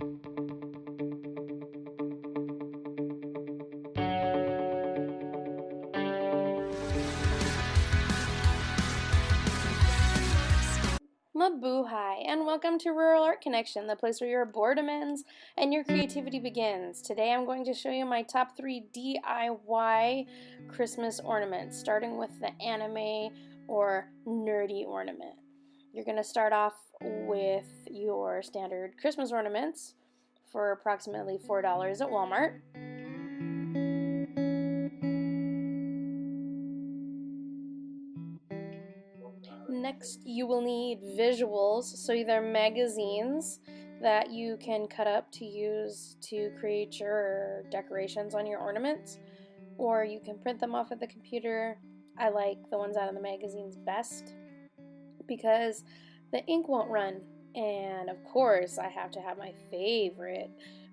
Mabuhay, and welcome to Rural Art Connection, the place where your boredom ends and your creativity begins. Today I'm going to show you my top 3 DIY Christmas ornaments, starting with the anime or nerdy ornament. You're going to start off with your standard Christmas ornaments for approximately $4 at Walmart. Next, you will need visuals, so either magazines that you can cut up to use to create your decorations on your ornaments, or you can print them off of the computer. I like the ones out of the magazines best because the ink won't run. And of course, I have to have my favorite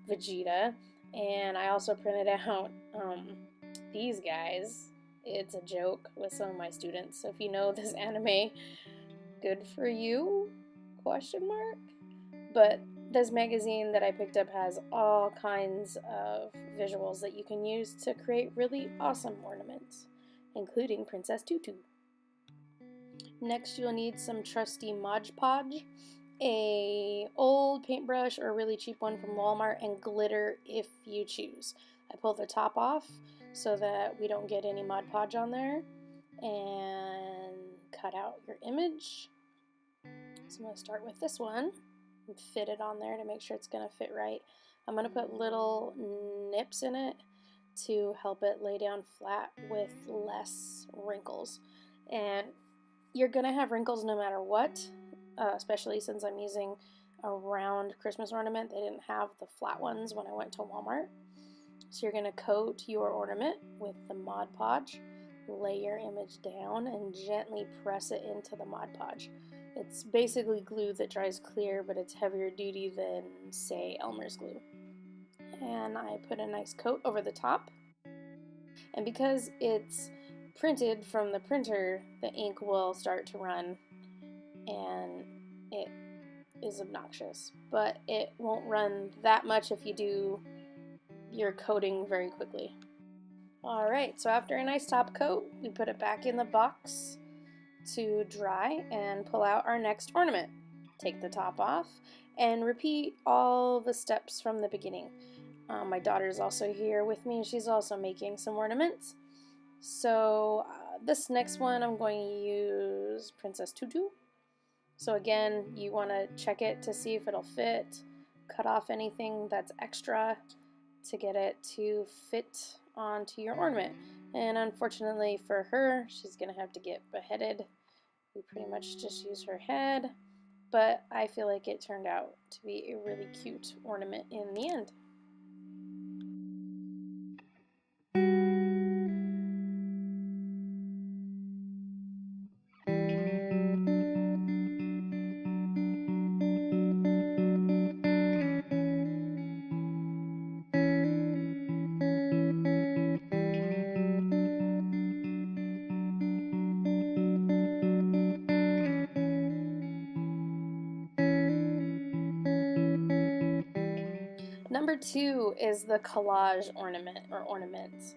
Vegeta, and I also printed out these guys. It's a joke with some of my students. So if you know this anime, good for you? Question mark. But this magazine that I picked up has all kinds of visuals that you can use to create really awesome ornaments, including Princess Tutu. Next, you'll need some trusty Mod Podge, a old paintbrush or a really cheap one from Walmart, and glitter if you choose. I pull the top off so that we don't get any Mod Podge on there, and cut out your image. So I'm going to start with this one and fit it on there to make sure it's going to fit right. I'm going to put little nips in it to help it lay down flat with less wrinkles. And you're going to have wrinkles no matter what, especially since I'm using a round Christmas ornament. They didn't have the flat ones when I went to Walmart. So you're going to coat your ornament with the Mod Podge, lay your image down, and gently press it into the Mod Podge. It's basically glue that dries clear, but it's heavier duty than, say, Elmer's glue. And I put a nice coat over the top. And because it's printed from the printer, the ink will start to run, and it is obnoxious. But it won't run that much if you do your coating very quickly. Alright, so after a nice top coat, we put it back in the box to dry and pull out our next ornament. Take the top off and repeat all the steps from the beginning. My daughter's also here with me. She's also making some ornaments. So this next one I'm going to use Princess Tutu. So again, you want to check it to see if it'll fit. Cut off anything that's extra to get it to fit onto your ornament. And unfortunately for her, she's gonna have to get beheaded. We pretty much just use her head, but I feel like it turned out to be a really cute ornament in the end. Number 2 is the collage ornament or ornaments.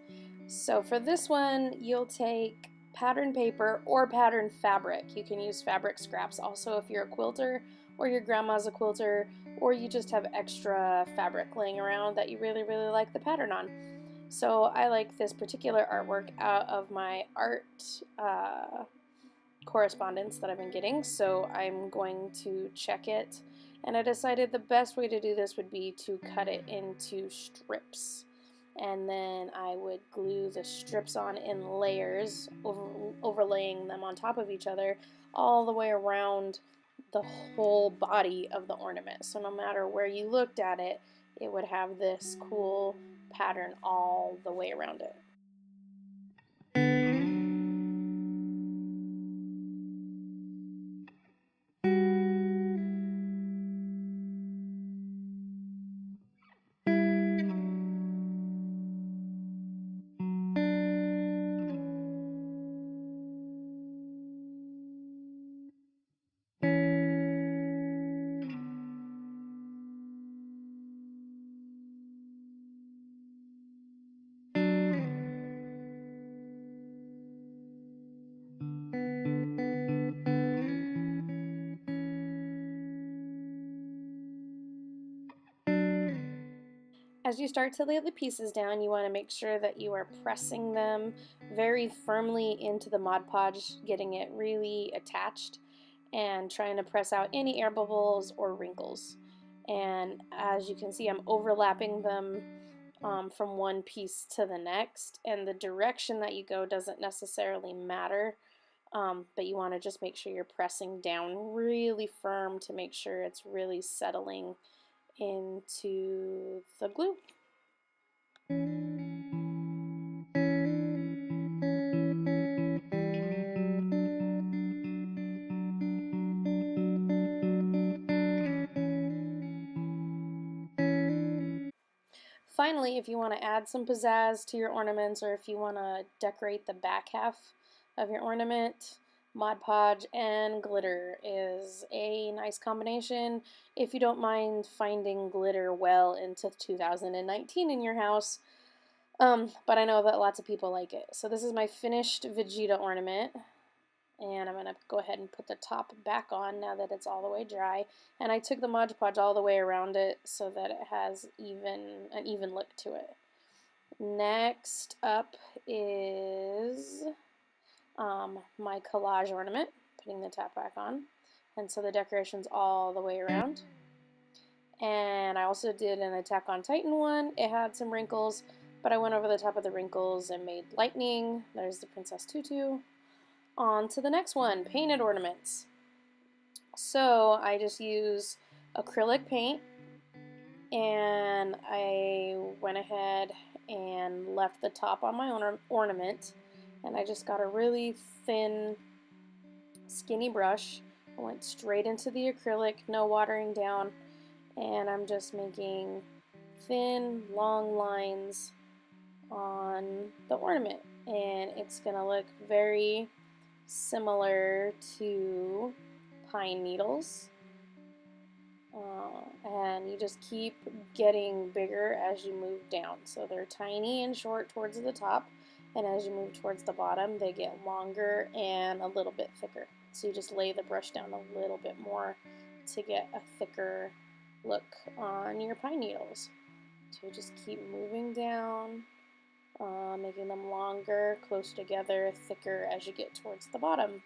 So for this one, you'll take pattern paper or pattern fabric. You can use fabric scraps also if you're a quilter or your grandma's a quilter, or you just have extra fabric laying around that you really like the pattern on. So I like this particular artwork out of my art correspondence that I've been getting, so I'm going to check it. And I decided the best way to do this would be to cut it into strips. And then I would glue the strips on in layers, overlaying them on top of each other all the way around the whole body of the ornament. So no matter where you looked at it, it would have this cool pattern all the way around it. As you start to lay the pieces down, you want to make sure that you are pressing them very firmly into the Mod Podge, getting it really attached and trying to press out any air bubbles or wrinkles. And as you can see, I'm overlapping them from one piece to the next, and the direction that you go doesn't necessarily matter, but you want to just make sure you're pressing down really firm to make sure it's really settling into the glue. Finally, if you want to add some pizzazz to your ornaments, or if you want to decorate the back half of your ornament, Mod Podge and glitter is a nice combination if you don't mind finding glitter well into 2019 in your house. But I know that lots of people like it. So this is my finished Vegeta ornament. And I'm going to go ahead and put the top back on now that it's all the way dry. And I took the Mod Podge all the way around it so that it has an even look to it. Next up is my collage ornament, putting the top back on. And so the decoration's all the way around. And I also did an Attack on Titan one. It had some wrinkles, but I went over the top of the wrinkles and made lightning. There's the Princess Tutu. On to the next one, painted ornaments. So I just use acrylic paint, and I went ahead and left the top on my ornament, and I just got a really thin, skinny brush. I went straight into the acrylic, no watering down, and I'm just making thin, long lines on the ornament, and it's gonna look very similar to pine needles, and you just keep getting bigger as you move down. So they're tiny and short towards the top, and as you move towards the bottom they get longer and a little bit thicker. So you just lay the brush down a little bit more to get a thicker look on your pine needles. So you just keep moving down, making them longer, close together, thicker as you get towards the bottom.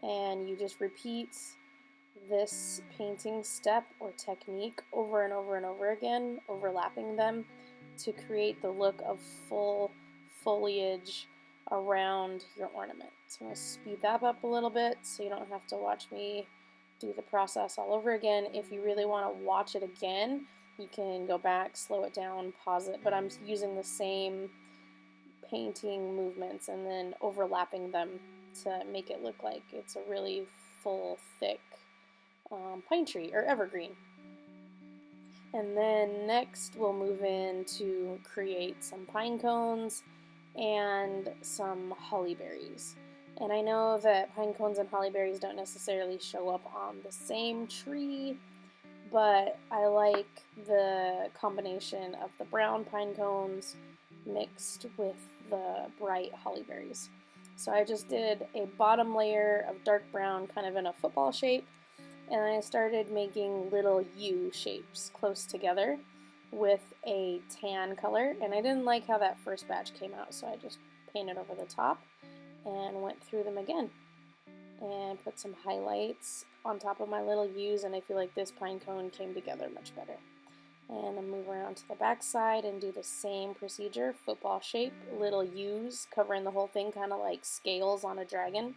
And you just repeat this painting step or technique over and over and over again, overlapping them to create the look of full foliage around your ornament. So I'm going to speed that up a little bit so you don't have to watch me do the process all over again. If you really want to watch it again, you can go back, slow it down, pause it, but I'm using the same painting movements and then overlapping them to make it look like it's a really full, thick pine tree or evergreen. And then next we'll move in to create some pine cones and some holly berries. And I know that pine cones and holly berries don't necessarily show up on the same tree, but I like the combination of the brown pine cones mixed with the bright holly berries. So I just did a bottom layer of dark brown, kind of in a football shape, and I started making little U shapes close together with a tan color, and I didn't like how that first batch came out, so I just painted over the top and went through them again and put some highlights on top of my little U's, and I feel like this pine cone came together much better. And then move around to the back side and do the same procedure, football shape, little U's covering the whole thing, kind of like scales on a dragon.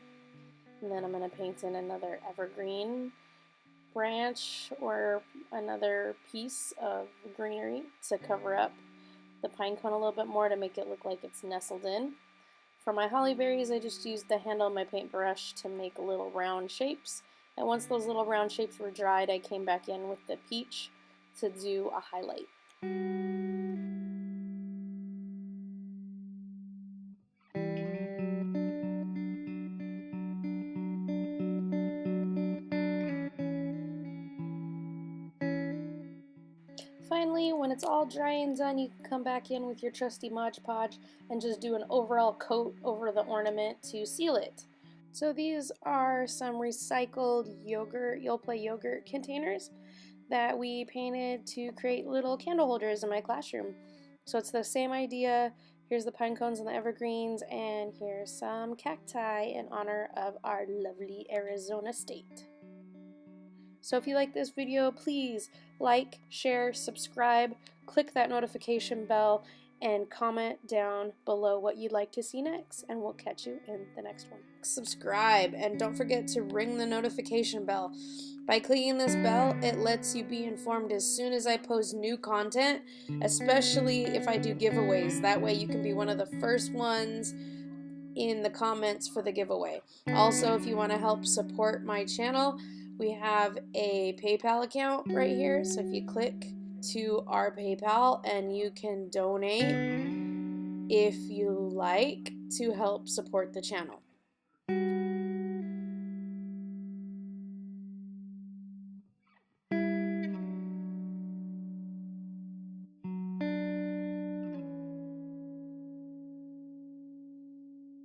And then I'm going to paint in another evergreen branch or another piece of greenery to cover up the pine cone a little bit more to make it look like it's nestled in. For my holly berries, I just used the handle of my paintbrush to make little round shapes. And once those little round shapes were dried, I came back in with the peach to do a highlight. Finally, when it's all dry and done, you can come back in with your trusty Mod Podge and just do an overall coat over the ornament to seal it. So these are some recycled yogurt, Yoplait yogurt containers that we painted to create little candle holders in my classroom. So it's the same idea. Here's the pine cones and the evergreens, and here's some cacti in honor of our lovely Arizona state. So if you like this video, please like, share, subscribe, click that notification bell, and comment down below what you'd like to see next, and we'll catch you in the next one. Subscribe, and don't forget to ring the notification bell. By clicking this bell, it lets you be informed as soon as I post new content, especially if I do giveaways. That way you can be one of the first ones in the comments for the giveaway. Also, if you want to help support my channel, we have a PayPal account right here. So if you click to our PayPal, and you can donate if you like to help support the channel.